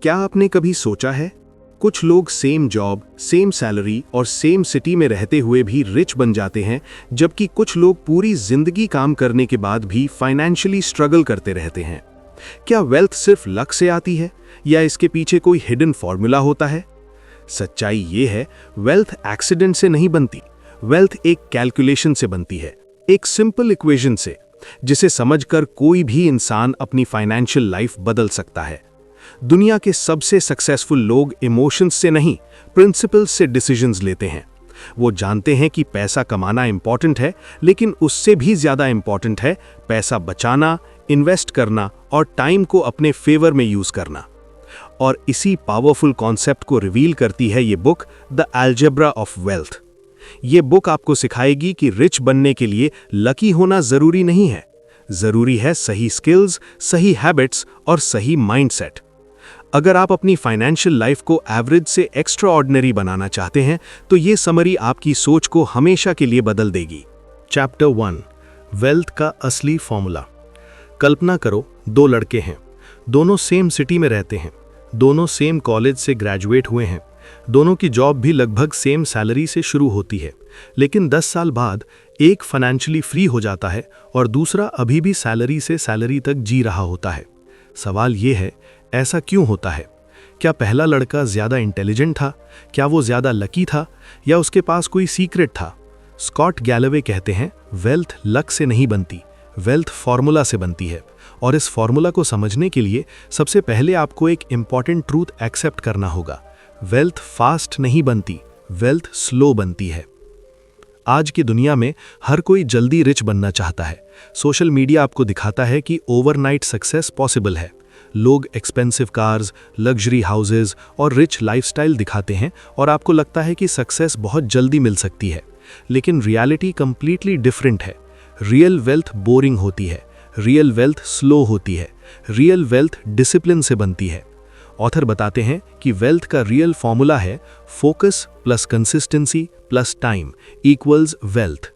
क्या आपने कभी सोचा है, कुछ लोग सेम जॉब, सेम सैलरी और सेम सिटी में रहते हुए भी रिच बन जाते हैं, जबकि कुछ लोग पूरी जिंदगी काम करने के बाद भी फाइनेंशियली स्ट्रगल करते रहते हैं। क्या वेल्थ सिर्फ लक से आती है या इसके पीछे कोई हिडन फॉर्मूला होता है? सच्चाई ये है, वेल्थ एक्सीडेंट से नहीं बनती। वेल्थ एक कैलकुलेशन से बनती है, एक सिंपल इक्वेशन से, जिसे समझकर कोई भी इंसान अपनी फाइनेंशियल लाइफ बदल सकता है। दुनिया के सबसे सक्सेसफुल लोग इमोशंस से नहीं, प्रिंसिपल्स से डिसीजंस लेते हैं। वो जानते हैं कि पैसा कमाना इंपॉर्टेंट है, लेकिन उससे भी ज्यादा इंपॉर्टेंट है पैसा बचाना, इन्वेस्ट करना और टाइम को अपने फेवर में यूज करना। और इसी पावरफुल कॉन्सेप्ट को रिवील करती है ये book, the algebra of wealth. ये बुक आपको सिखाएगी कि रिच बनने के लिए लकी होना जरूरी नहीं है, जरूरी है सही स्किल्स, सही हैबिट्स और सही माइंडसेट। अगर आप अपनी फाइनेंशियल लाइफ को एवरेज से एक्स्ट्रा ऑर्डिनरी बनाना चाहते हैं, तो ये समरी आपकी सोच को हमेशा के लिए बदल देगी। चैप्टर 1, वेल्थ का असली फॉर्मूला। कल्पना करो, दो लड़के हैं, दोनों सेम सिटी में रहते हैं, दोनों सेम कॉलेज से ग्रेजुएट हुए हैं, दोनों की जॉब भी लगभग सेम सैलरी से शुरू होती है, लेकिन 10 साल बाद एक फाइनेंशियली फ्री हो जाता है और दूसरा अभी भी सैलरी से सैलरी तक जी रहा होता है। सवाल ये है, ऐसा क्यों होता है? क्या पहला लड़का ज्यादा इंटेलिजेंट था? क्या वो ज्यादा लकी था? या उसके पास कोई सीक्रेट था? स्कॉट गैलवे कहते हैं, वेल्थ लक से नहीं बनती, वेल्थ फॉर्मूला से बनती है। और इस फॉर्मूला को समझने के लिए सबसे पहले आपको एक इंपॉर्टेंट ट्रूथ एक्सेप्ट करना होगा। वेल्थ फास्ट नहीं बनती, वेल्थ स्लो बनती है। आज की दुनिया में हर कोई जल्दी रिच बनना चाहता है। सोशल मीडिया आपको दिखाता है कि ओवरनाइट सक्सेस पॉसिबल है। लोग एक्सपेंसिव कार्स, लग्जरी हाउसेज और रिच लाइफस्टाइल दिखाते हैं और आपको लगता है कि सक्सेस बहुत जल्दी मिल सकती है। लेकिन रियलिटी कंप्लीटली डिफरेंट है। रियल वेल्थ बोरिंग होती है, रियल वेल्थ स्लो होती है, रियल वेल्थ डिसिप्लिन से बनती है। ऑथर बताते हैं कि वेल्थ का रियल फॉर्मूला है focus plus consistency plus time equals wealth.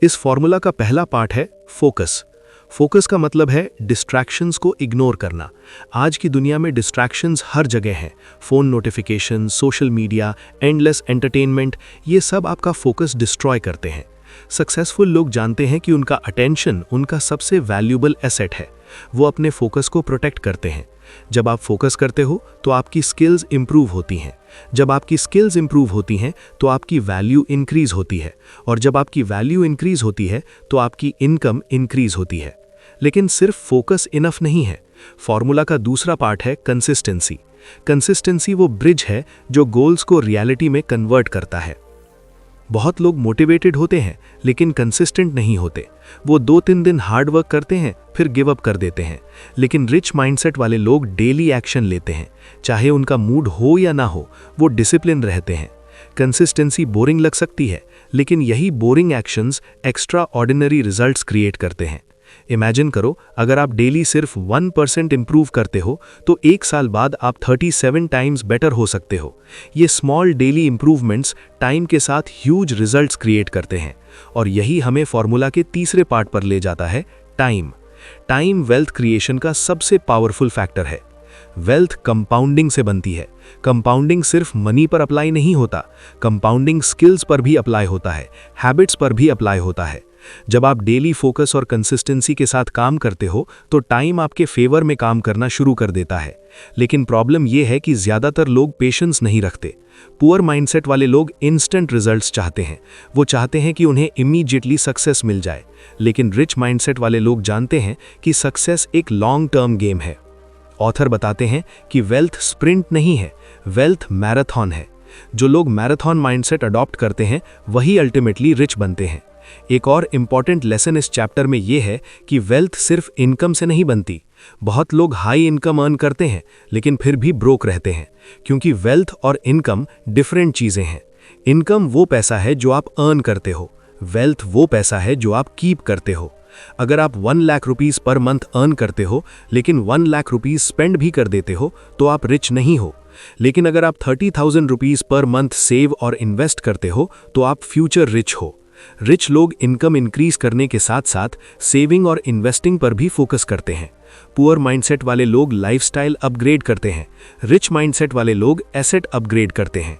इस फॉर्मूला का पहला पार्ट है फोकस। फोकस का मतलब है डिस्ट्रैक्शंस को इग्नोर करना। आज की दुनिया में डिस्ट्रैक्शंस हर जगह हैं। Phone notification, social media, endless entertainment, ये सब आपका फोकस डिस्ट्रॉय करते हैं। सक्सेसफुल लोग जानते हैं कि उनका अटेंशन उनका सबसे वैल्यूएबल एसेट है। वो अपने फोकस को प्रोटेक्ट करते हैं। जब आप फोकस करते हो तो आपकी स्किल्स इंप्रूव होती हैं। जब आपकी स्किल्स इंप्रूव होती हैं तो आपकी वैल्यू इंक्रीज होती है, और जब आपकी वैल्यू इंक्रीज होती है तो आपकी इनकम इंक्रीज होती है। लेकिन सिर्फ फोकस इनफ नहीं है। फॉर्मूला का दूसरा पार्ट है कंसिस्टेंसी। कंसिस्टेंसी वो ब्रिज है जो गोल्स को रियलिटी में कन्वर्ट करता है। बहुत लोग मोटिवेटेड होते हैं लेकिन कंसिस्टेंट नहीं होते। वो 2-3 दिन हार्ड वर्क करते हैं फिर गिव अप कर देते हैं। लेकिन रिच माइंडसेट वाले लोग डेली एक्शन लेते हैं, चाहे उनका मूड हो या ना हो, वो डिसिप्लिन रहते हैं। कंसिस्टेंसी बोरिंग लग सकती है, लेकिन यही boring actions extra ordinary results create करते हैं। इमेजिन करो, अगर आप डेली सिर्फ 1% इंप्रूव करते हो तो 1 साल बाद आप 37 टाइम्स बेटर हो सकते हो। ये स्मॉल डेली इंप्रूवमेंट्स टाइम के साथ ह्यूज रिजल्ट्स क्रिएट करते हैं। और यही हमें फॉर्मूला के तीसरे पार्ट पर ले जाता है, टाइम। टाइम वेल्थ क्रिएशन का सबसे पावरफुल फैक्टर है। वेल्थ कंपाउंडिंग से बनती है। कंपाउंडिंग सिर्फ मनी पर अप्लाई नहीं होता, कंपाउंडिंग स्किल्स पर भी अप्लाई होता है, हैबिट्स पर भी अप्लाई होता है। जब आप डेली फोकस और कंसिस्टेंसी के साथ काम करते हो तो टाइम आपके फेवर में काम करना शुरू कर देता है। लेकिन प्रॉब्लम यह है कि ज्यादातर लोग पेशेंस नहीं रखते। पुअर माइंडसेट वाले लोग इंस्टेंट रिजल्ट्स चाहते हैं। वो चाहते हैं कि उन्हें इमीडिएटली सक्सेस मिल जाए। लेकिन रिच माइंडसेट वाले लोग जानते हैं कि सक्सेस एक लॉन्ग टर्म गेम है। ऑथर बताते हैं कि वेल्थ स्प्रिंट नहीं है, वेल्थ मैराथन है। जो लोग मैराथन माइंडसेट अडॉप्ट करते हैं वही अल्टीमेटली रिच बनते हैं। एक और इम्पॉर्टेंट लेसन इस चैप्टर में यह है कि वेल्थ सिर्फ इनकम से नहीं बनती। बहुत लोग हाई इनकम अर्न करते हैं लेकिन फिर भी ब्रोक रहते हैं, क्योंकि वेल्थ और इनकम डिफरेंट चीजें हैं। इनकम वो पैसा है जो आप अर्न करते हो, वेल्थ वो पैसा है जो आप कीप करते हो। अगर आप 1 lakh rupees per month earn करते हो लेकिन 1 लाख रुपीस स्पेंड भी कर देते हो तो आप रिच नहीं हो। लेकिन अगर आप 30,000 रुपीस पर मंथ सेव और इन्वेस्ट करते हो तो आप फ्यूचर रिच हो। रिच लोग इनकम इंक्रीज करने के साथ साथ सेविंग और इन्वेस्टिंग पर भी फोकस करते हैं। पुअर माइंडसेट वाले लोग लाइफस्टाइल अपग्रेड करते हैं, रिच माइंडसेट वाले लोग एसेट अपग्रेड करते हैं।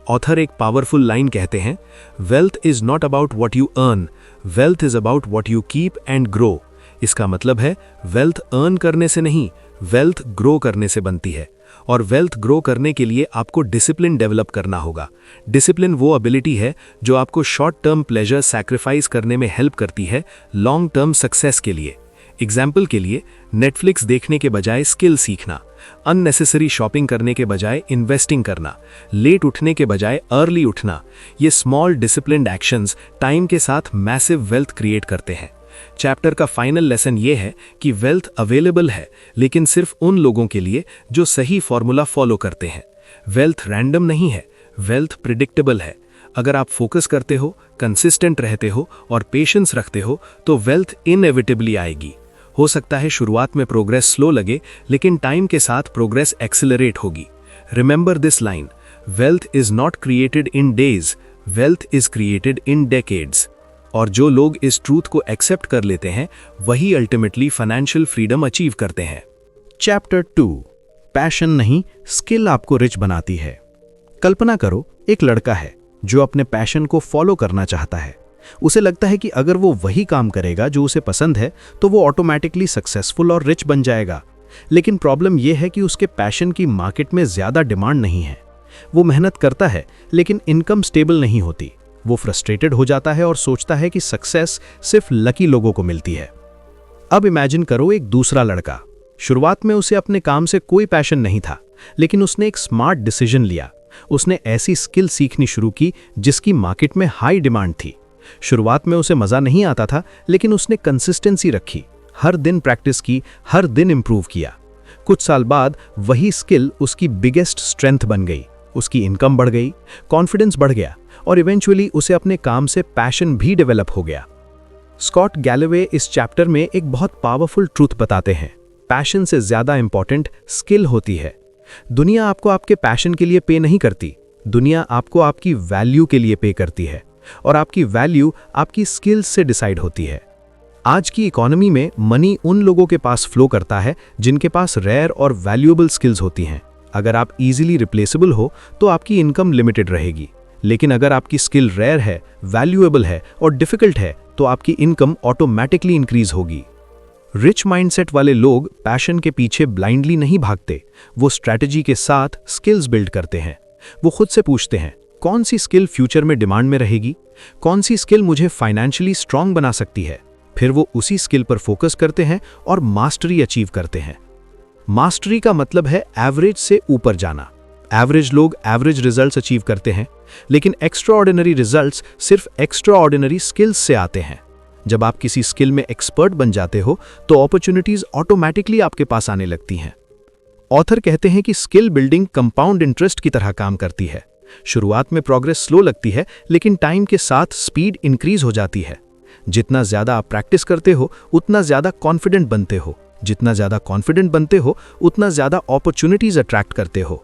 ऑथर एक पावरफुल लाइन कहते हैं, wealth is not about what you earn, wealth is about what you keep and grow. इसका मतलब है वेल्थ अर्न करने से नहीं, वेल्थ ग्रो करने से बनती है। और वेल्थ ग्रो करने के लिए आपको डिसिप्लिन डेवलप करना होगा। डिसिप्लिन वो एबिलिटी है जो आपको शॉर्ट टर्म प्लेजर सैक्रिफाइस करने में हेल्प करती है लॉन्ग टर्म सक्सेस के लिए। एग्जाम्पल के लिए, नेटफ्लिक्स देखने के बजाय स्किल सीखना, अननेसेसरी शॉपिंग करने के बजाय इन्वेस्टिंग करना, लेट उठने के बजाय अर्ली उठना, ये स्मॉल डिसिप्लिन्ड एक्शंस टाइम के साथ मैसिव वेल्थ क्रिएट करते हैं। चैप्टर का फाइनल लेसन ये है कि वेल्थ अवेलेबल है, लेकिन सिर्फ उन लोगों के लिए जो सही फॉर्मूला फॉलो करते हैं। वेल्थ रैंडम नहीं है, वेल्थ प्रिडिक्टेबल है। अगर आप फोकस करते हो, कंसिस्टेंट रहते हो और पेशेंस रखते हो तो वेल्थ इनएविटेबली आएगी। हो सकता है शुरुआत में प्रोग्रेस स्लो लगे, लेकिन टाइम के साथ प्रोग्रेस एक्सेलरेट होगी। Remember this line, wealth is not created in days, wealth is created in decades. और जो लोग इस ट्रूथ को एक्सेप्ट कर लेते हैं वही अल्टीमेटली फाइनेंशियल फ्रीडम अचीव करते हैं। चैप्टर 2, पैशन नहीं स्किल आपको रिच बनाती है। कल्पना करो, एक लड़का है जो अपने पैशन को फॉलो करना चाहता है। उसे लगता है कि अगर वो वही काम करेगा जो उसे पसंद है तो वो ऑटोमेटिकली सक्सेसफुल और रिच बन जाएगा। लेकिन प्रॉब्लम यह है कि उसके पैशन की मार्केट में ज्यादा डिमांड नहीं है। वो मेहनत करता है लेकिन इनकम स्टेबल नहीं होती। वो फ्रस्ट्रेटेड हो जाता है और सोचता है कि सक्सेस सिर्फ लकी लोगों को मिलती है। अब इमेजिन करो एक दूसरा लड़का। शुरुआत में उसे अपने काम से कोई पैशन नहीं था, लेकिन उसने एक स्मार्ट डिसीजन लिया। उसने ऐसी स्किल सीखनी शुरू की जिसकी मार्केट में हाई डिमांड थी। शुरुआत में उसे मजा नहीं आता था, लेकिन उसने कंसिस्टेंसी रखी, हर दिन प्रैक्टिस की, हर दिन इंप्रूव किया। कुछ साल बाद वही स्किल उसकी बिगेस्ट स्ट्रेंथ बन गई। उसकी इनकम बढ़ गई, कॉन्फिडेंस बढ़ गया और इवेंचुअली उसे अपने काम से पैशन भी डेवलप हो गया। स्कॉट गैलोवे इस चैप्टर में एक बहुत पावरफुल ट्रूथ बताते हैं, पैशन से ज्यादा इंपॉर्टेंट स्किल होती है। दुनिया आपको आपके पैशन के लिए पे नहीं करती, दुनिया आपको आपकी वैल्यू के लिए पे करती है और आपकी वैल्यू आपकी स्किल्स से डिसाइड होती है। आज की इकोनॉमी में मनी उन लोगों के पास फ्लो करता है जिनके पास रेयर और वैल्यूएबल स्किल्स होती हैं। अगर आप इजीली रिप्लेसेबल हो तो आपकी इनकम लिमिटेड रहेगी, लेकिन अगर आपकी स्किल रेयर है, वैल्यूएबल है और डिफिकल्ट है तो आपकी इनकम ऑटोमेटिकली इंक्रीज होगी। रिच माइंडसेट वाले लोग पैशन के पीछे ब्लाइंडली नहीं भागते, वो स्ट्रैटेजी के साथ स्किल्स बिल्ड करते हैं। वो खुद से पूछते हैं, कौन सी स्किल फ्यूचर में डिमांड में रहेगी, कौन सी स्किल मुझे फाइनेंशियली स्ट्रांग बना सकती है। फिर वो उसी स्किल पर फोकस करते हैं और मास्टरी अचीव करते हैं। मास्टरी का मतलब है एवरेज से ऊपर जाना। एवरेज लोग एवरेज रिजल्ट्स अचीव करते हैं, लेकिन एक्स्ट्राऑर्डिनरी रिजल्ट्स सिर्फ एक्स्ट्राऑर्डिनरी स्किल्स से आते हैं। जब आप किसी स्किल में एक्सपर्ट बन जाते हो तो अपॉर्चुनिटीज ऑटोमेटिकली आपके पास आने लगती हैं। ऑथर कहते हैं कि स्किल बिल्डिंग कंपाउंड इंटरेस्ट की तरह काम करती है। शुरुआत में प्रोग्रेस स्लो लगती है, लेकिन टाइम के साथ स्पीड इंक्रीज हो जाती है। जितना ज्यादा आप प्रैक्टिस करते हो उतना ज्यादा कॉन्फिडेंट बनते हो, जितना ज्यादा कॉन्फिडेंट बनते हो उतना ज्यादा अपॉर्चुनिटीज अट्रैक्ट करते हो।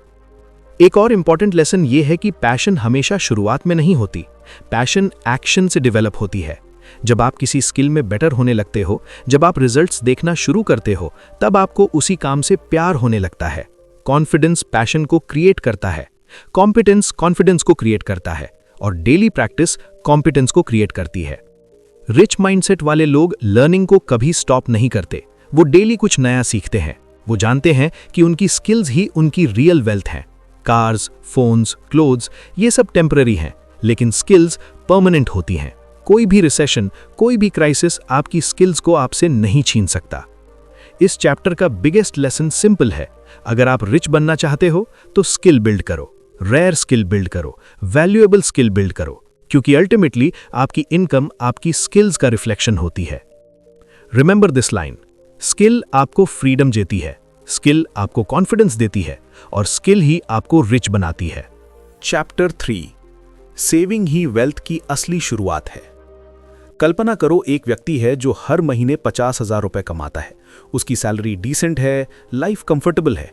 एक और इंपॉर्टेंट लेसन ये है कि पैशन हमेशा शुरुआत में नहीं होती, पैशन एक्शन से डेवलप होती है। जब आप किसी स्किल में बेटर होने लगते हो, जब आप रिजल्ट्स देखना शुरू करते हो, तब आपको उसी काम से प्यार होने लगता है। कॉन्फिडेंस पैशन को क्रिएट करता है, कॉम्पिटेंस कॉन्फिडेंस को क्रिएट करता है और डेली प्रैक्टिस कॉम्पिटेंस को क्रिएट करती है। रिच माइंडसेट वाले लोग लर्निंग को कभी स्टॉप नहीं करते, वो डेली कुछ नया सीखते हैं। वो जानते हैं कि उनकी स्किल्स ही उनकी रियल वेल्थ हैं। कार्स, फोन्स, क्लोथ्स, ये सब टेम्पररी हैं, लेकिन स्किल्स परमानेंट होती हैं। कोई भी रिसेशन, कोई भी क्राइसिस आपकी स्किल्स को आपसे नहीं छीन सकता। इस चैप्टर का बिगेस्ट लेसन सिंपल है, अगर आप रिच बनना चाहते हो तो स्किल बिल्ड करो, रेयर स्किल बिल्ड करो, वैल्यूएबल स्किल बिल्ड करो, क्योंकि अल्टीमेटली आपकी इनकम आपकी स्किल्स का रिफ्लेक्शन होती है। रिमेंबर दिस लाइन, स्किल आपको फ्रीडम देती है, स्किल आपको कॉन्फिडेंस देती है और स्किल ही आपको रिच बनाती है। चैप्टर 3, सेविंग ही वेल्थ की असली शुरुआत है। कल्पना करो, एक व्यक्ति है जो हर महीने 50,000 रुपए कमाता है। उसकी सैलरी डिसेंट है, लाइफ कंफर्टेबल है,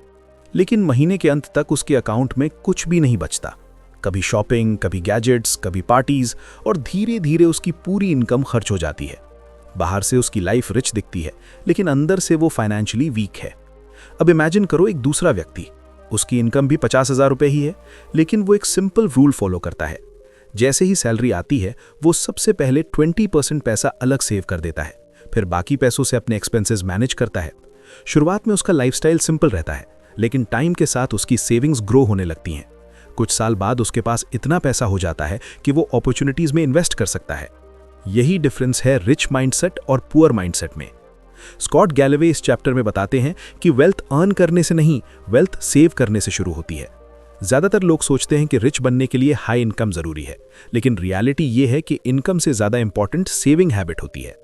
लेकिन महीने के अंत तक उसके अकाउंट में कुछ भी नहीं बचता। कभी शॉपिंग, कभी गैजेट्स, कभी पार्टीज और धीरे धीरे उसकी पूरी इनकम खर्च हो जाती है। बाहर से उसकी लाइफ रिच दिखती है, लेकिन अंदर से वो फाइनेंशियली वीक है। अब इमेजिन करो एक दूसरा व्यक्ति, उसकी इनकम भी 50,000 रुपये ही है, लेकिन वो एक सिंपल रूल फॉलो करता है। जैसे ही सैलरी आती है, वो सबसे पहले 20% पैसा अलग सेव कर देता है, फिर बाकी पैसों से अपने एक्सपेंसेस मैनेज करता है। शुरुआत में उसका लाइफस्टाइल सिंपल रहता है, लेकिन टाइम के साथ उसकी सेविंग्स ग्रो होने लगती हैं। कुछ साल बाद उसके पास इतना पैसा हो जाता है कि वो अपॉर्चुनिटीज में इन्वेस्ट कर सकता है। यही डिफरेंस है रिच माइंडसेट और पुअर माइंडसेट में। स्कॉट गैलवे इस चैप्टर में बताते हैं कि वेल्थ अर्न करने से नहीं, वेल्थ सेव करने से शुरू होती है। ज्यादातर लोग सोचते हैं कि रिच बनने के लिए हाई इनकम जरूरी है, लेकिन रियलिटी ये है कि इनकम से ज्यादा इंपॉर्टेंट सेविंग हैबिट होती है।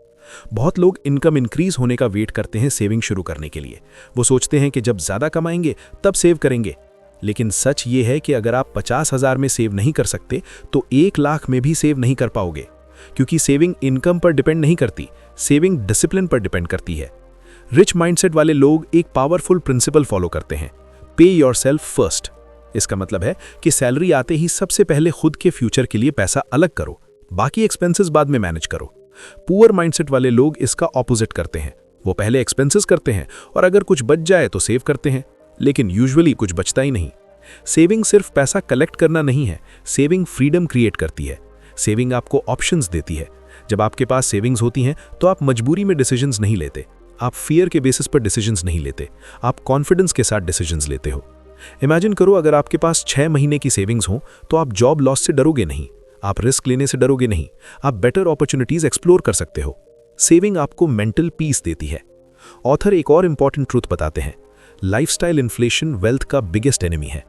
बहुत लोग इनकम इंक्रीज होने का वेट करते हैं सेविंग शुरू करने के लिए। वो सोचते हैं कि जब ज्यादा कमाएंगे तब सेव करेंगे, लेकिन सच ये है कि अगर आप 50,000 में सेव नहीं कर सकते तो 1 लाख में भी सेव नहीं कर पाओगे, क्योंकि सेविंग इनकम पर डिपेंड नहीं करती, सेविंग डिसिप्लिन पर डिपेंड करती है। रिच माइंडसेट वाले लोग एक पावरफुल प्रिंसिपल फॉलो करते हैं, पे योरसेल्फ फर्स्ट। इसका मतलब है कि सैलरी आते ही सबसे पहले खुद के फ्यूचर के लिए पैसा अलग करो, बाकी एक्सपेंसेस बाद में मैनेज करो। पुअर माइंडसेट वाले लोग इसका ऑपोजिट करते हैं। वो पहले एक्सपेंसेस करते हैं और अगर कुछ बच जाए तो सेव करते हैं, लेकिन यूजुअली कुछ बचता ही नहीं। सेविंग सिर्फ पैसा कलेक्ट करना नहीं है, सेविंग फ्रीडम क्रिएट करती है। सेविंग आपको ऑप्शंस देती है। जब आपके पास सेविंग्स होती हैं तो आप मजबूरी में डिसीजंस नहीं लेते, आप फियर के बेसिस पर डिसीजंस नहीं लेते, आप कॉन्फिडेंस के साथ डिसीजंस लेते हो। इमेजिन करो अगर आपके पास 6 महीने की सेविंग्स हो तो आप जॉब लॉस से डरोगे नहीं, आप रिस्क लेने से डरोगे नहीं, आप बेटर अपॉर्चुनिटीज एक्सप्लोर कर सकते हो। सेविंग आपको मेंटल पीस देती है। ऑथर एक और इंपॉर्टेंट ट्रूथ बताते हैं, लाइफस्टाइल इन्फ्लेशन वेल्थ का बिगेस्ट एनिमी है।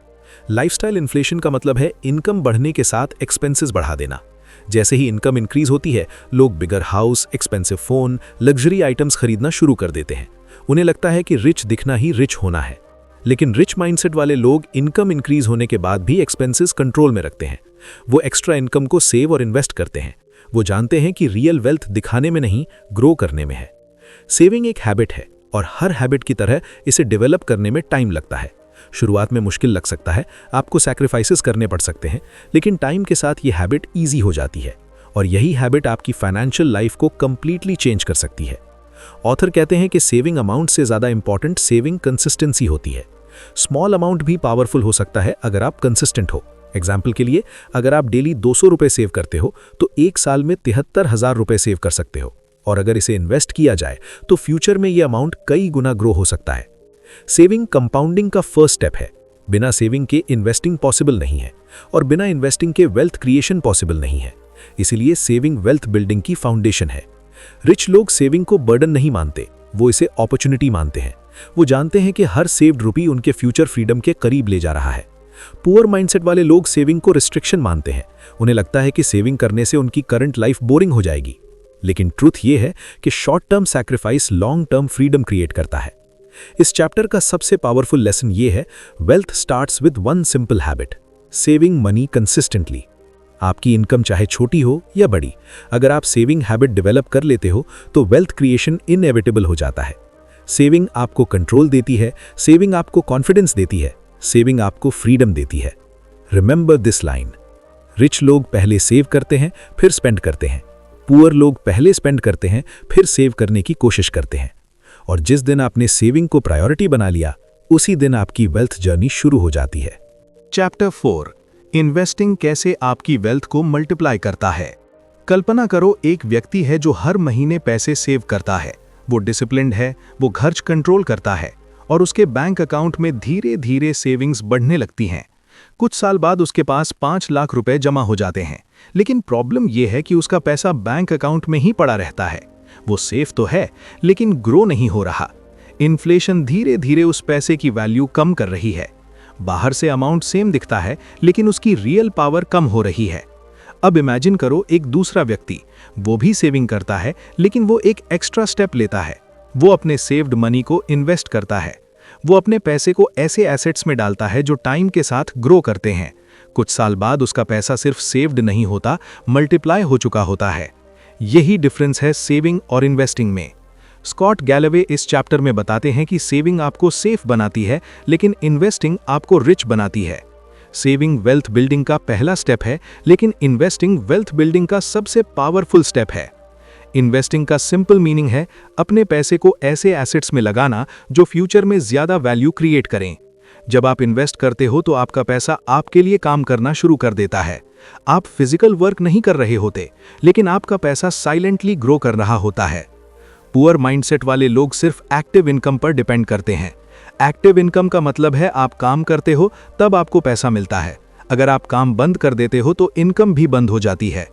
लाइफस्टाइल इन्फ्लेशन का मतलब है इनकम बढ़ने के साथ एक्सपेंसेस बढ़ा देना। जैसे ही इनकम इंक्रीज होती है, लोग bigger house, expensive phone, luxury items खरीदना शुरू कर देते हैं। उन्हें लगता है कि रिच दिखना ही रिच होना है। लेकिन रिच माइंडसेट वाले लोग इनकम इंक्रीज होने के बाद भी एक्सपेंसेस कंट्रोल में रखते हैं। वो एक्स्ट्रा इनकम को सेव और इन्वेस्ट करते हैं। वो जानते हैं कि रियल वेल्थ दिखाने में नहीं, ग्रो करने में है। सेविंग एक हैबिट है और हर हैबिट की तरह इसे डेवलप करने में टाइम लगता है। शुरुआत में मुश्किल लग सकता है, आपको सैक्रिफाइसेस करने पड़ सकते हैं, लेकिन टाइम के साथ ये हैबिट ईजी हो जाती है और यही हैबिट आपकी फाइनेंशियल लाइफ को कंप्लीटली चेंज कर सकती है। ऑथर कहते हैं कि सेविंग अमाउंट से ज़्यादा इंपॉर्टेंट सेविंग कंसिस्टेंसी होती है। स्मॉल अमाउंट भी पावरफुल हो सकता है अगर आप कंसिस्टेंट हो। एग्जाम्पल के लिए, अगर आप डेली 200 रुपये सेव करते हो तो 1 साल में 73,000 रुपये सेव कर सकते हो, और अगर इसे इन्वेस्ट किया जाए तो फ्यूचर में ये अमाउंट कई गुना ग्रो हो सकता है। सेविंग कंपाउंडिंग का फर्स्ट स्टेप है। बिना सेविंग के इन्वेस्टिंग पॉसिबल नहीं है और बिना इन्वेस्टिंग के वेल्थ क्रिएशन पॉसिबल नहीं है। इसीलिए सेविंग वेल्थ बिल्डिंग की फाउंडेशन है। रिच लोग सेविंग को बर्डन नहीं मानते, वो इसे अपॉर्चुनिटी मानते हैं। वो जानते हैं कि हर सेव्ड रुपी उनके फ्यूचर फ्रीडम के करीब ले जा रहा है। पुअर माइंडसेट वाले लोग सेविंग को रिस्ट्रिक्शन मानते हैं। उन्हें लगता है कि सेविंग करने से उनकी करंट लाइफ बोरिंग हो जाएगी। लेकिन ट्रूथ ये है कि short term sacrifice long term freedom create करता है। इस चैप्टर का सबसे पावरफुल लेसन ये है, wealth starts with one simple habit, saving money consistently. आपकी इनकम चाहे छोटी हो या बड़ी, अगर आप सेविंग हैबिट डेवलप कर लेते हो तो वेल्थ क्रिएशन इनएविटेबल हो जाता है। सेविंग आपको कंट्रोल देती है, सेविंग आपको कॉन्फिडेंस देती है, सेविंग आपको फ्रीडम देती है। रिमेंबर दिस लाइन, रिच लोग पहले सेव करते हैं फिर स्पेंड करते हैं, पुअर लोग पहले स्पेंड करते हैं फिर सेव करने की कोशिश करते हैं। और जिस दिन आपने सेविंग को प्रायोरिटी बना लिया, उसी दिन आपकी वेल्थ जर्नी शुरू हो जाती है। चैप्टर 4, इन्वेस्टिंग कैसे आपकी वेल्थ को मल्टीप्लाई करता है। कल्पना करो एक व्यक्ति है जो हर महीने पैसे सेव करता है, वो डिसिप्लिन्ड है, वो खर्च कंट्रोल करता है और उसके बैंक अकाउंट में धीरे धीरे सेविंग्स बढ़ने लगती हैं। कुछ साल बाद उसके पास 5 लाख रुपए जमा हो जाते हैं, लेकिन प्रॉब्लम यह है कि उसका पैसा बैंक अकाउंट में ही पड़ा रहता है। वो सेफ तो है लेकिन ग्रो नहीं हो रहा। इन्फ्लेशन धीरे धीरे उस पैसे की वैल्यू कम कर रही है। बाहर से अमाउंट सेम दिखता है लेकिन उसकी रियल पावर कम हो रही है। अब इमेजिन करो एक दूसरा व्यक्ति, वो भी सेविंग करता है लेकिन वो एक एक्स्ट्रा स्टेप लेता है। वो अपने सेव्ड मनी को इन्वेस्ट करता है। वो अपने पैसे को ऐसे एसेट्स में डालता है जो टाइम के साथ ग्रो करते हैं। कुछ साल बाद उसका पैसा सिर्फ सेव्ड नहीं होता, मल्टीप्लाई हो चुका होता है। यही डिफरेंस है सेविंग और इन्वेस्टिंग में। स्कॉट गैलवे इस चैप्टर में बताते हैं कि सेविंग आपको सेफ बनाती है लेकिन इन्वेस्टिंग आपको रिच बनाती है। सेविंग वेल्थ बिल्डिंग का पहला स्टेप है लेकिन इन्वेस्टिंग वेल्थ बिल्डिंग का सबसे पावरफुल स्टेप है। इन्वेस्टिंग का सिंपल मीनिंग है अपने पैसे को ऐसे एसेट्स में लगाना जो फ्यूचर में ज्यादा वैल्यू क्रिएट करें। जब आप इन्वेस्ट करते हो तो आपका पैसा आपके लिए काम करना शुरू कर देता है। आप फिजिकल वर्क नहीं कर रहे होते, लेकिन आपका पैसा साइलेंटली ग्रो कर रहा होता है। पुअर माइंडसेट वाले लोग सिर्फ एक्टिव इनकम पर डिपेंड करते हैं। एक्टिव इनकम का मतलब है आप काम करते हो तब आपको पैसा मिलता है। अगर आप काम बंद कर देते हो तो इनकम भी बंद हो जाती है।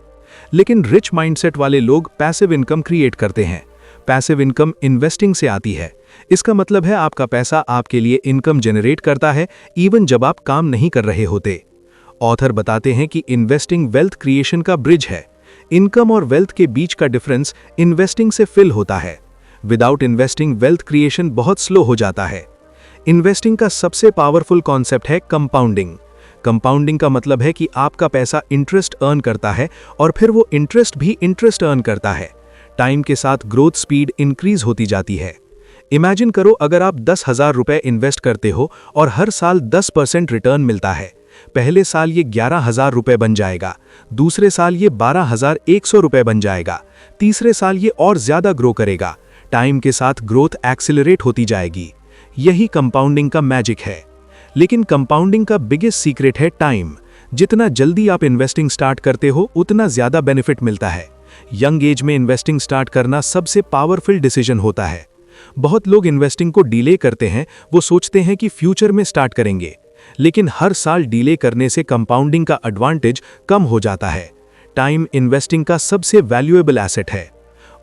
लेकिन रिच माइंडसेट वाले लोग पैसिव इनकम क्रिएट करते हैं। पैसिव इनकम इन्वेस्टिंग से आती है। इसका मतलब है आपका पैसा आपके लिए इनकम जनरेट करता है इवन जब आप काम नहीं कर रहे होते। ऑथर बताते हैं कि इन्वेस्टिंग वेल्थ क्रिएशन का ब्रिज है। इनकम और वेल्थ के बीच का डिफरेंस इन्वेस्टिंग से फिल होता है। विदाउट इन्वेस्टिंग वेल्थ क्रिएशन बहुत स्लो हो जाता है। इन्वेस्टिंग का सबसे पावरफुल कॉन्सेप्ट है कंपाउंडिंग। कंपाउंडिंग का मतलब है कि आपका पैसा इंटरेस्ट अर्न करता है और फिर वो इंटरेस्ट भी इंटरेस्ट अर्न करता है। टाइम के साथ ग्रोथ स्पीड इंक्रीज होती जाती है। इमेजिन करो अगर आप 10,000 रुपए इन्वेस्ट करते हो और हर साल 10% रिटर्न मिलता है। पहले साल ये 11,000 रुपए बन जाएगा, दूसरे साल ये 12,100 रुपए बन जाएगा, तीसरे साल ये और ज्यादा ग्रो करेगा। टाइम के साथ ग्रोथ एक्सिलरेट होती जाएगी। यही कंपाउंडिंग का मैजिक है। लेकिन कंपाउंडिंग का बिगेस्ट सीक्रेट है टाइम। जितना जल्दी आप इन्वेस्टिंग स्टार्ट करते हो उतना ज्यादा बेनिफिट मिलता है। यंग एज में इन्वेस्टिंग स्टार्ट करना सबसे पावरफुल डिसीजन होता है। बहुत लोग इन्वेस्टिंग को डिले करते हैं। वो सोचते हैं कि फ्यूचर में स्टार्ट करेंगे, लेकिन हर साल डिले करने से कंपाउंडिंग का एडवांटेज कम हो जाता है। टाइम इन्वेस्टिंग का सबसे वैल्यूएबल एसेट है।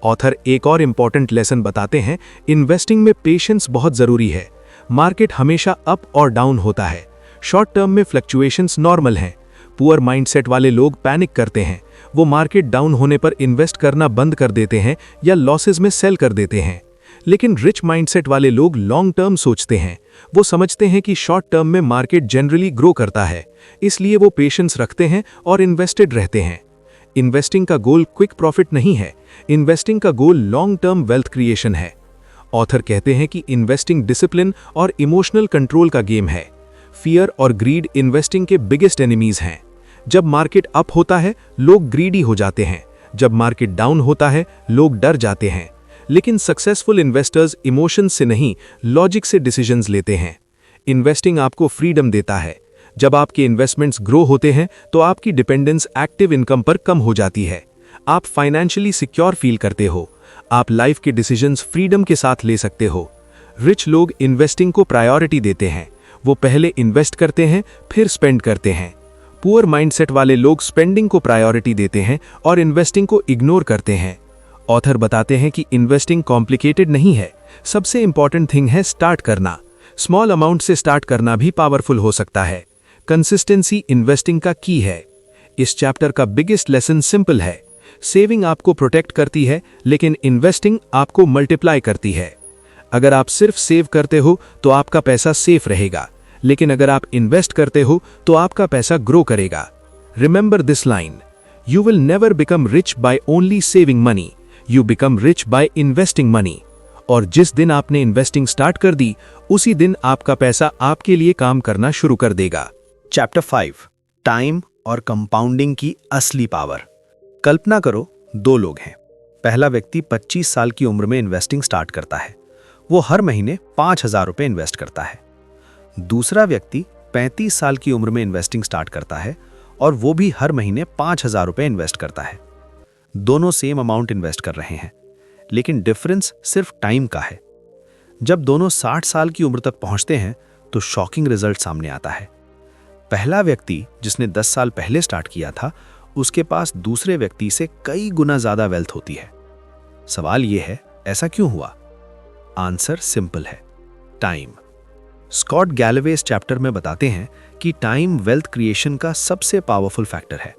ऑथर एक और इंपॉर्टेंट लेसन बताते हैं, इन्वेस्टिंग में पेशेंस बहुत जरूरी है। मार्केट हमेशा अप और डाउन होता है। शॉर्ट टर्म में फ्लक्चुएशंस नॉर्मल हैं। पुअर माइंडसेट वाले लोग पैनिक करते हैं। वो मार्केट डाउन होने पर इन्वेस्ट करना बंद कर देते हैं या लॉसेस में सेल कर देते हैं। लेकिन रिच माइंडसेट वाले लोग लॉन्ग टर्म सोचते हैं। वो समझते हैं कि शॉर्ट टर्म में मार्केट जनरली ग्रो करता है, इसलिए वो पेशेंस रखते हैं और इन्वेस्टेड रहते हैं। इन्वेस्टिंग का गोल क्विक प्रॉफिट नहीं है। इन्वेस्टिंग का गोल लॉन्ग टर्म वेल्थ क्रिएशन है। ऑथर कहते हैं कि इन्वेस्टिंग डिसिप्लिन और इमोशनल कंट्रोल का गेम है। फियर और ग्रीड इन्वेस्टिंग के बिगेस्ट एनिमीज हैं। जब मार्केट अप होता है लोग ग्रीडी हो जाते हैं, जब मार्केट डाउन होता है लोग डर जाते हैं। लेकिन सक्सेसफुल इन्वेस्टर्स इमोशंस से नहीं, लॉजिक से डिसीजंस लेते हैं। इन्वेस्टिंग आपको फ्रीडम देता है। जब आपके इन्वेस्टमेंट्स ग्रो होते हैं तो आपकी डिपेंडेंस एक्टिव इनकम पर कम हो जाती है। आप फाइनेंशियली सिक्योर फील करते हो। आप लाइफ के डिसीजंस फ्रीडम के साथ ले सकते हो। रिच लोग इन्वेस्टिंग को प्रायोरिटी देते हैं। वो पहले इन्वेस्ट करते हैं फिर स्पेंड करते हैं। पुअर माइंडसेट वाले लोग स्पेंडिंग को प्रायोरिटी देते हैं और इन्वेस्टिंग को इग्नोर करते हैं। ऑथर बताते हैं कि इन्वेस्टिंग कॉम्प्लिकेटेड नहीं है। सबसे इंपॉर्टेंट थिंग है स्टार्ट करना। स्मॉल अमाउंट से स्टार्ट करना भी पावरफुल हो सकता है। कंसिस्टेंसी इन्वेस्टिंग का की है। इस चैप्टर का बिगेस्ट लेसन सिंपल है। सेविंग आपको प्रोटेक्ट करती है, लेकिन इन्वेस्टिंग आपको मल्टीप्लाई करती है। अगर आप सिर्फ सेव करते हो तो आपका पैसा सेफ रहेगा, लेकिन अगर आप इन्वेस्ट करते हो तो आपका पैसा ग्रो करेगा। Remember this line, you will never become rich by only saving money, you become rich by investing money. और जिस दिन आपने इन्वेस्टिंग स्टार्ट कर दी उसी दिन आपका पैसा आपके लिए काम करना शुरू कर देगा। चैप्टर 5, टाइम और कंपाउंडिंग की असली पावर। कल्पना करो, दो लोग हैं। पहला व्यक्ति 25 साल की उम्र में इन्वेस्टिंग स्टार्ट करता है। वो हर महीने 5,000 रुपए इन्वेस्ट करता है। दूसरा व्यक्ति 35 साल की उम्र में इन्वेस्टिंग स्टार्ट करता है और वो भी हर महीने 5,000 रुपए इन्वेस्ट करता है। दोनों सेम अमाउंट इन्वेस्ट कर रहे हैं, लेकिन डिफरेंस सिर्फ टाइम का है। जब दोनों 60 साल की उम्र तक पहुंचते हैं तो शॉकिंग रिजल्ट सामने आता है। पहला व्यक्ति जिसने 10 साल पहले स्टार्ट किया था, उसके पास दूसरे व्यक्ति से कई गुना ज्यादा वेल्थ होती है। सवाल यह है, ऐसा क्यों हुआ? आंसर सिंपल है, टाइम। स्कॉट गैलवे इस चैप्टर में बताते हैं कि टाइम वेल्थ क्रिएशन का सबसे पावरफुल फैक्टर है।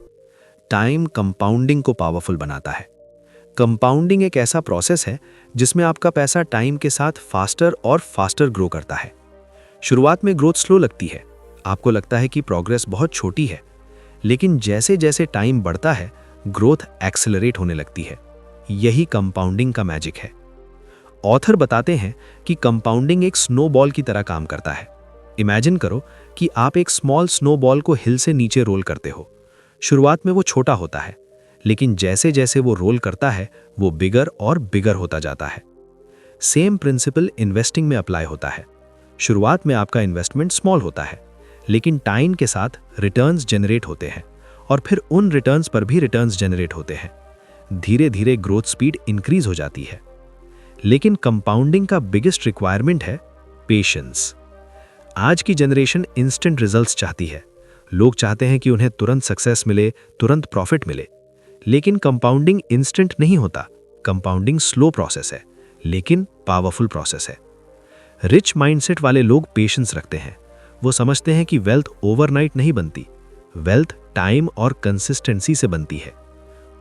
टाइम कंपाउंडिंग को पावरफुल बनाता है। कंपाउंडिंग एक ऐसा प्रोसेस है जिसमें आपका पैसा टाइम के साथ फास्टर और फास्टर ग्रो करता है। शुरुआत में ग्रोथ स्लो लगती है, आपको लगता है कि प्रोग्रेस बहुत छोटी है, लेकिन जैसे जैसे टाइम बढ़ता है ग्रोथ एक्सेलरेट होने लगती है। यही कंपाउंडिंग का मैजिक है। ऑथर बताते हैं कि कंपाउंडिंग एक स्नोबॉल की तरह काम करता है। इमेजिन करो कि आप एक स्मॉल स्नोबॉल को हिल से नीचे रोल करते हो। शुरुआत में वो छोटा होता है, लेकिन जैसे जैसे वो रोल करता है वो बिगर और बिगर होता जाता है। सेम प्रिंसिपल इन्वेस्टिंग में अप्लाई होता है। शुरुआत में आपका इन्वेस्टमेंट स्मॉल होता है, लेकिन टाइम के साथ रिटर्न्स जनरेट होते हैं और फिर उन रिटर्न्स पर भी रिटर्न्स जनरेट होते हैं। धीरे धीरे ग्रोथ स्पीड इंक्रीज हो जाती है। लेकिन कंपाउंडिंग का बिगेस्ट रिक्वायरमेंट है पेशेंस। आज की जनरेशन इंस्टेंट रिजल्ट्स चाहती है। लोग चाहते हैं कि उन्हें तुरंत सक्सेस मिले, तुरंत प्रॉफिट मिले। लेकिन कंपाउंडिंग इंस्टेंट नहीं होता। कंपाउंडिंग स्लो प्रोसेस है, लेकिन पावरफुल प्रोसेस है। रिच माइंडसेट वाले लोग पेशेंस रखते हैं। वो समझते हैं कि वेल्थ ओवरनाइट नहीं बनती, वेल्थ टाइम और कंसिस्टेंसी से बनती है।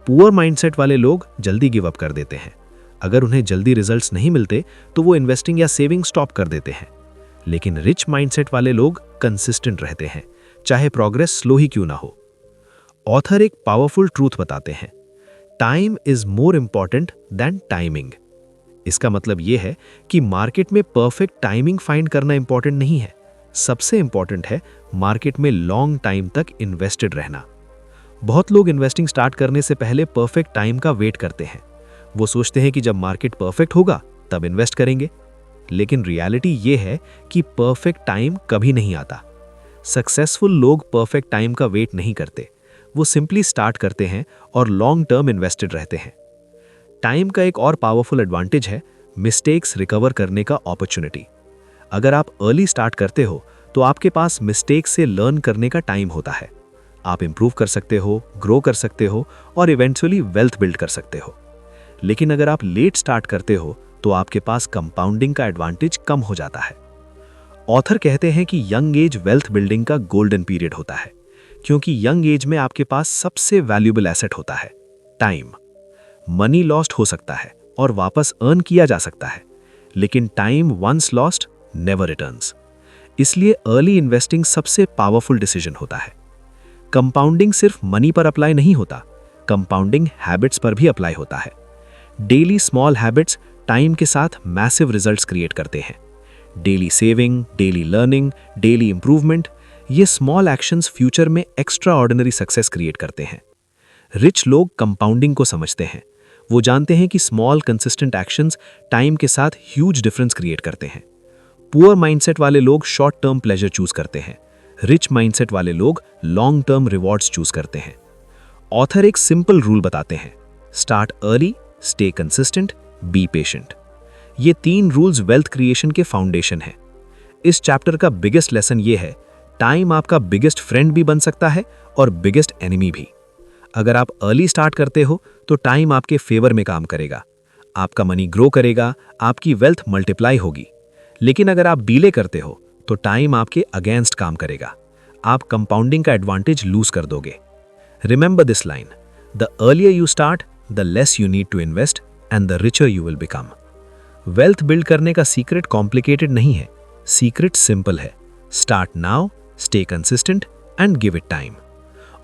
पुअर माइंडसेट वाले लोग जल्दी गिव अप कर देते हैं। अगर उन्हें जल्दी रिजल्ट्स नहीं मिलते तो वो इन्वेस्टिंग या सेविंग स्टॉप कर देते हैं। लेकिन रिच माइंडसेट वाले लोग कंसिस्टेंट रहते हैं, चाहे प्रोग्रेस स्लो ही क्यों ना हो। ऑथर एक पावरफुल ट्रूथ बताते हैं, time is more important than timing. इसका मतलब यह है कि मार्केट में परफेक्ट टाइमिंग फाइंड करना इंपॉर्टेंट नहीं है। सबसे इंपॉर्टेंट है मार्केट में लॉन्ग टाइम तक इन्वेस्टेड रहना। बहुत लोग इन्वेस्टिंग स्टार्ट करने से पहले परफेक्ट टाइम का वेट करते हैं। वो सोचते हैं कि जब मार्केट परफेक्ट होगा तब इन्वेस्ट करेंगे। लेकिन रियलिटी ये है कि परफेक्ट टाइम कभी नहीं आता। सक्सेसफुल लोग परफेक्ट टाइम का वेट नहीं करते। वो सिंपली स्टार्ट करते हैं और लॉन्ग टर्म इन्वेस्टेड रहते हैं। टाइम का एक और पावरफुल एडवांटेज है मिस्टेक्स रिकवर करने का अपॉर्चुनिटी। अगर आप अर्ली स्टार्ट करते हो तो आपके पास मिस्टेक से लर्न करने का टाइम होता है। आप इंप्रूव कर सकते हो, ग्रो कर सकते हो और इवेंचुअली वेल्थ बिल्ड कर सकते हो। लेकिन अगर आप लेट स्टार्ट करते हो तो आपके पास कंपाउंडिंग का एडवांटेज कम हो जाता है। ऑथर कहते हैं कि यंग एज वेल्थ बिल्डिंग का गोल्डन पीरियड होता है, क्योंकि यंग एज में आपके पास सबसे वैल्यूएबल एसेट होता है टाइम। मनी लॉस्ट हो सकता है और वापस अर्न किया जा सकता है, लेकिन time once lost never returns. इसलिए अर्ली इन्वेस्टिंग सबसे पावरफुल डिसीजन होता है। कंपाउंडिंग सिर्फ मनी पर अप्लाई नहीं होता, कंपाउंडिंग हैबिट्स पर भी अप्लाई होता है। डेली स्मॉल हैबिट्स टाइम के साथ मैसिव रिजल्ट्स क्रिएट करते हैं। Daily saving, daily learning, daily improvement, ये स्मॉल एक्शंस फ्यूचर में एक्स्ट्रा ऑर्डिनरी सक्सेस क्रिएट करते हैं। रिच लोग कंपाउंडिंग को समझते हैं। वो जानते हैं कि स्मॉल कंसिस्टेंट एक्शंस टाइम के साथ ह्यूज डिफरेंस क्रिएट करते हैं। पुअर माइंडसेट वाले लोग शॉर्ट टर्म प्लेजर चूज करते हैं। रिच माइंडसेट वाले लोग लॉन्ग टर्म रिवॉर्ड्स चूज करते हैं। ऑथर एक सिंपल रूल बताते हैं, start early, stay consistent, be patient. ये 3 रूल्स वेल्थ क्रिएशन के फाउंडेशन हैं। इस चैप्टर का बिगेस्ट लेसन ये है, टाइम आपका बिगेस्ट फ्रेंड भी बन सकता है और बिगेस्ट एनिमी भी। अगर आप अर्ली स्टार्ट करते हो तो टाइम आपके फेवर में काम करेगा, आपका मनी ग्रो करेगा, आपकी वेल्थ मल्टीप्लाई होगी। लेकिन अगर आप डिले करते हो तो टाइम आपके अगेंस्ट काम करेगा, आप कंपाउंडिंग का एडवांटेज लूज कर दोगे। Remember this line, the earlier you start the less you need to invest and the richer you will become. Wealth build करने का सीक्रेट कॉम्प्लिकेटेड नहीं है, सीक्रेट सिंपल है, start now, stay consistent and give it time.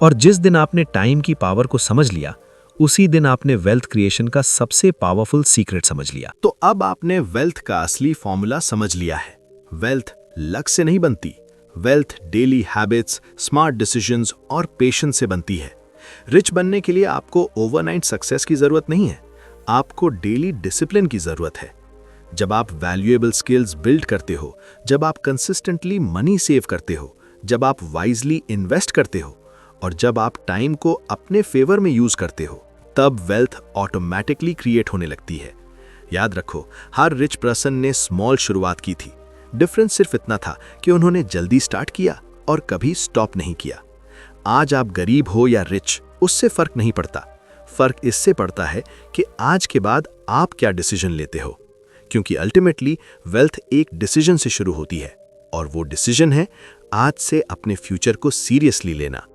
और जिस दिन आपने time की पावर को समझ लिया, उसी दिन आपने वेल्थ क्रिएशन का सबसे पावरफुल सीक्रेट समझ लिया। तो अब आपने वेल्थ का असली फॉर्मूला समझ लिया है। वेल्थ लक से नहीं बनती, wealth daily habits, smart decisions और पेशेंस से बनती है। रिच बनने के लिए आपको ओवरनाइट सक्सेस की जरूरत नहीं है, आपको डेली डिसिप्लिन की जरूरत है। जब आप वैल्यूएबल स्किल्स बिल्ड करते हो, जब आप कंसिस्टेंटली मनी सेव करते हो, जब आप वाइजली इन्वेस्ट करते हो और जब आप टाइम को अपने फेवर में यूज करते हो, तब वेल्थ ऑटोमेटिकली क्रिएट होने लगती है। याद रखो, हर रिच पर्सन ने स्मॉल शुरुआत की थी। डिफरेंस सिर्फ इतना था कि उन्होंने जल्दी स्टार्ट किया और कभी स्टॉप नहीं किया। आज आप गरीब हो या रिच, उससे फर्क नहीं पड़ता। फर्क इससे पड़ता है कि आज के बाद आप क्या डिसीजन लेते हो, क्योंकि अल्टीमेटली वेल्थ एक डिसीजन से शुरू होती है और वो डिसीजन है आज से अपने फ्यूचर को सीरियसली लेना।